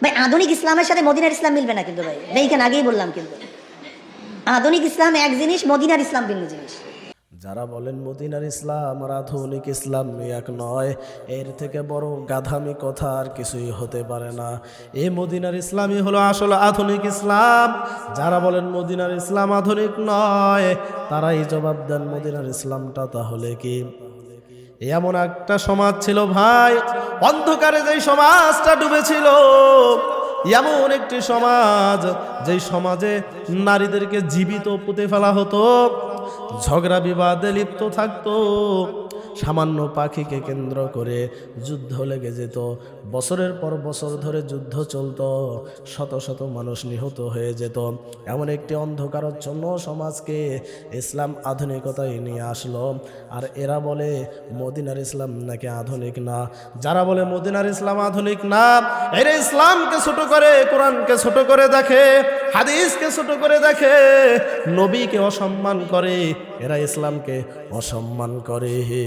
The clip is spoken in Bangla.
ভাই আধুনিক ইসলামের সাথে মদিনার ইসলাম মিলবে না কিন্তু ভাই, এইখানে আগেই বললাম। কিন্তু আধুনিক ইসলাম এক জিনিস, মদিনার ইসলাম ভিন্ন জিনিস। যারা বলেন মদিনার ইসলাম আর আধুনিক ইসলাম এক নয়, এর থেকে বড় গাধামি কথা আর কিছুই হতে পারে না। এই মদিনার ইসলামই হলো আসলে আধুনিক ইসলাম। যারা বলেন মদিনার ইসলাম আধুনিক নয়, তারাই জবাব দেন মদিনার ইসলামটা তাহলে কি? এমন একটা সমাজ ছিল ভাই, অন্ধকারে যেই সমাজটা ডুবেছিল, এমন একটি সমাজ যেই সমাজে নারীদেরকে জীবিত পুঁতে ফেলা হতো, ঝগড়া বিবাদে লিপ্ত থাকতো, সামান্য পাখিকে কেন্দ্র করে যুদ্ধ লেগে যেত, বছরের পর বছর ধরে যুদ্ধ চলতো, শত শত মানুষ নিহত হয়ে যেত। এমন একটি অন্ধকারাচ্ছন্ন সমাজকে ইসলাম আধুনিকতায় নিয়ে আসলো। আর এরা বলে মদিনার ইসলাম নাকি আধুনিক না। যারা বলে মদিনার ইসলাম আধুনিক না, এরা ইসলামকে ছোট করে, কোরআনকে ছোট করে দেখে, হাদিসকে ছোট করে দেখে, নবীকে অসম্মান করে, এরা ইসলামকে অসম্মান করে।